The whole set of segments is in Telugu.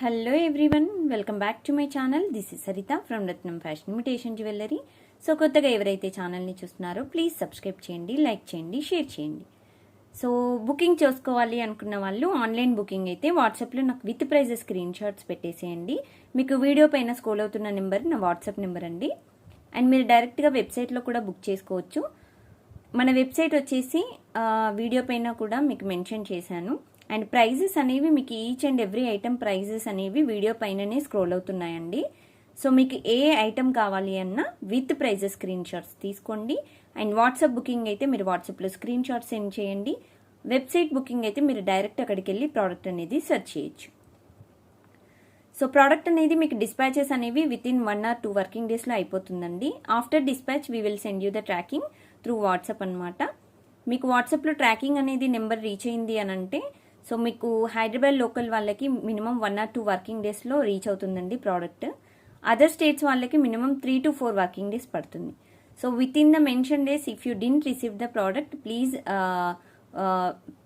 Hello everyone, welcome back to my channel. This is Saritha from Ratnam fashion imitation jewellery. So కొత్తగా ఎవరైతే ఛానల్ని చూస్తున్నారో ప్లీజ్ సబ్స్క్రైబ్ చేయండి, లైక్ చేయండి, షేర్ చేయండి. సో బుకింగ్ చేసుకోవాలి అనుకున్న వాళ్ళు ఆన్లైన్ బుకింగ్ అయితే వాట్సాప్లో నాకు విత్ ప్రైజెస్ స్క్రీన్ షాట్స్ పెట్టేసేయండి. మీకు వీడియో పైన స్క్రోల్ అవుతున్న నెంబర్ నా వాట్సాప్ నెంబర్ అండి. అండ్ మీరు డైరెక్ట్గా వెబ్సైట్లో కూడా బుక్ చేసుకోవచ్చు. మన వెబ్సైట్ వచ్చేసి వీడియో పైన కూడా మీకు మెన్షన్ చేశాను. అండ్ ప్రైజెస్ అనేవి మీకు each and every item prices అనేవి వీడియో పైననే స్క్రోల్ అవుతున్నాయండి. సో మీకు ఏ ఐటమ్ కావాలి అన్నా విత్ ప్రైజెస్ స్క్రీన్ షాట్స్ తీసుకోండి. అండ్ వాట్సాప్ బుకింగ్ అయితే మీరు వాట్సాప్లో స్క్రీన్ షాట్స్ సెండ్ చేయండి. వెబ్సైట్ బుకింగ్ అయితే మీరు డైరెక్ట్ అక్కడికి వెళ్ళి ప్రోడక్ట్ అనేది సెర్చ్ చేయొచ్చు. సో ప్రోడక్ట్ అనేది మీకు డిస్పాచెస్ అనేవి విత్ ఇన్ 1 or 2 వర్కింగ్ డేస్లో అయిపోతుందండి. After dispatch we will send you the tracking through WhatsApp అనమాట. మీకు వాట్సాప్లో ట్రాకింగ్ అనేది నెంబర్ రీచ్ అయింది అని అంటే సో మీకు హైదరాబాద్ లోకల్ వాళ్ళకి మినిమం 1 or 2 వర్కింగ్ డేస్లో రీచ్ అవుతుందండి ప్రోడక్ట్. అదర్ స్టేట్స్ వాళ్ళకి మినిమం 3 to 4 వర్కింగ్ డేస్ పడుతుంది. So with in the mention days if you didn't receive the product please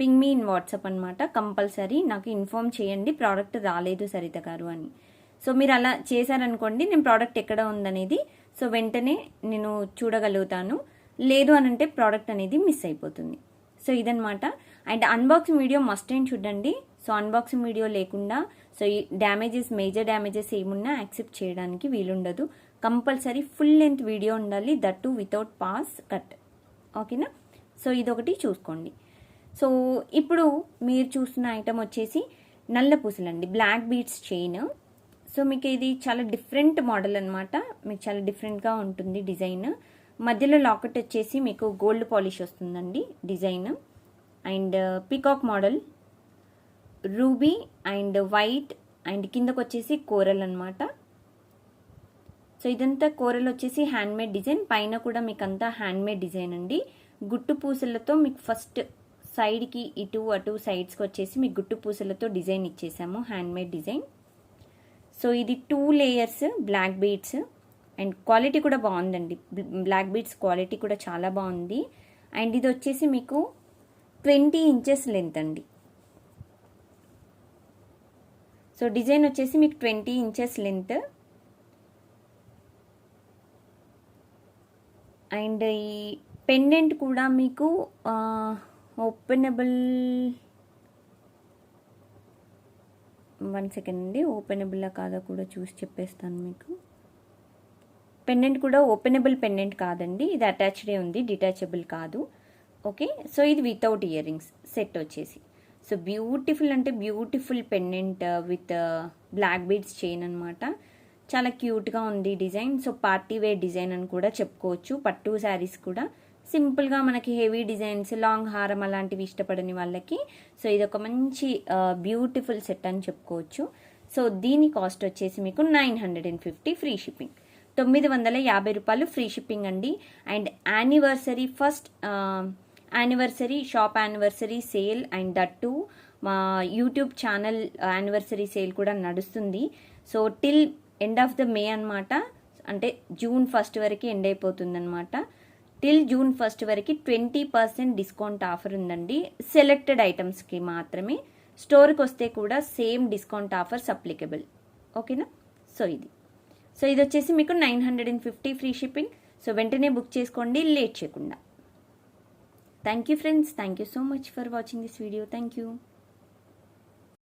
ping me in WhatsApp అనమాట. కంపల్సరీ నాకు ఇన్ఫార్మ్ చేయండి ప్రోడక్ట్ రాలేదు సరిత గారు అని. సో మీరు అలా చేశారనుకోండి, నేను ప్రోడక్ట్ ఎక్కడ ఉందనేది సో వెంటనే నేను చూడగలుగుతాను. లేదు అని అంటే ప్రోడక్ట్ అనేది మిస్ అయిపోతుంది. సో ఇదనమాట. And unboxing video must and చూడండి. సో అన్బాక్సింగ్ వీడియో లేకుండా సో ఈ డ్యామేజెస్, మేజర్ డ్యామేజెస్ ఏమున్నా యాక్సెప్ట్ చేయడానికి వీలుండదు. కంపల్సరీ ఫుల్ లెంత్ వీడియో ఉండాలి, that to without pass cut. ఓకేనా? సో ఇదొకటి చూసుకోండి. సో ఇప్పుడు మీరు చూస్తున్న ఐటమ్ వచ్చేసి నల్ల పూసలండి, బ్లాక్ బీడ్స్ చైన్. సో మీకు ఇది చాలా డిఫరెంట్ మోడల్ అనమాట. మీకు చాలా డిఫరెంట్గా ఉంటుంది డిజైన్. మధ్యలో లాకెట్ వచ్చేసి మీకు గోల్డ్ పాలిష్ వస్తుందండి design. And peacock model, ruby and white and కిందకు వచ్చేసి కోరల్ అనమాట. సో ఇదంతా కోరల్ వచ్చేసి హ్యాండ్మేడ్ డిజైన్. పైన కూడా మీకు అంతా హ్యాండ్మేడ్ డిజైన్ అండి. గుట్టు పూసలతో మీకు ఫస్ట్ సైడ్కి ఇటు అటు సైడ్స్కి వచ్చేసి మీకు గుట్టు పూసలతో డిజైన్ ఇచ్చేసాము, హ్యాండ్మేడ్ డిజైన్. సో ఇది 2 layers black beads. And quality కూడా బాగుందండి, బ్లాక్ బీడ్స్ క్వాలిటీ కూడా చాలా బాగుంది. అండ్ ఇది వచ్చేసి మీకు 20 inches లెంత్ అండి. సో డిజైన్ వచ్చేసి మీకు 20 inches లెంత్. అండ్ ఈ పెండెంట్ కూడా మీకు ఓపెనబుల్, 1 second అండి, ఓపెనబుల్లా కాదో కూడా చూసి చెప్పేస్తాను మీకు. పెండెంట్ కూడా ఓపెనబుల్ పెండెంట్ కాదండి, ఇది అటాచ్డే ఉంది, డిటాచబుల్ కాదు. ఓకే. సో ఇది వితౌట్ ఇయర్ రింగ్స్ సెట్ వచ్చేసి. సో బ్యూటిఫుల్ అంటే beautiful pendant with black beads chain అనమాట. చాలా క్యూట్గా ఉంది design. So party wear design అని కూడా చెప్పుకోవచ్చు. పట్టు శారీస్ కూడా సింపుల్గా మనకి హెవీ డిజైన్స్, లాంగ్ హారం అలాంటివి ఇష్టపడని వాళ్ళకి సో ఇది ఒక మంచి బ్యూటిఫుల్ సెట్ అని చెప్పుకోవచ్చు. సో దీని కాస్ట్ వచ్చేసి మీకు 950 ఫ్రీ షిప్పింగ్, 950 రూపాయలు ఫ్రీ షిప్పింగ్ అండి. And anniversary, first anniversary, shop anniversary sale and that to మా యూట్యూబ్ ఛానల్ యానివర్సరీ సేల్ కూడా నడుస్తుంది. So till end of the May అనమాట. అంటే June 1st వరకు ఎండ్ అయిపోతుంది అనమాట. టిల్ June 1st వరకు 20% డిస్కౌంట్ ఆఫర్ ఉందండి. సెలెక్టెడ్ ఐటమ్స్కి మాత్రమే. స్టోర్కి వస్తే కూడా సేమ్ డిస్కౌంట్ ఆఫర్స్ అప్లికబుల్. ఓకేనా? సో ఇది వచ్చేసి మీకు 950 ఫ్రీ షిప్పింగ్. సో వెంటనే బుక్ చేసుకోండి లేట్ చేయకుండా. Thank you friends, thank you so much for watching this video. Thank you.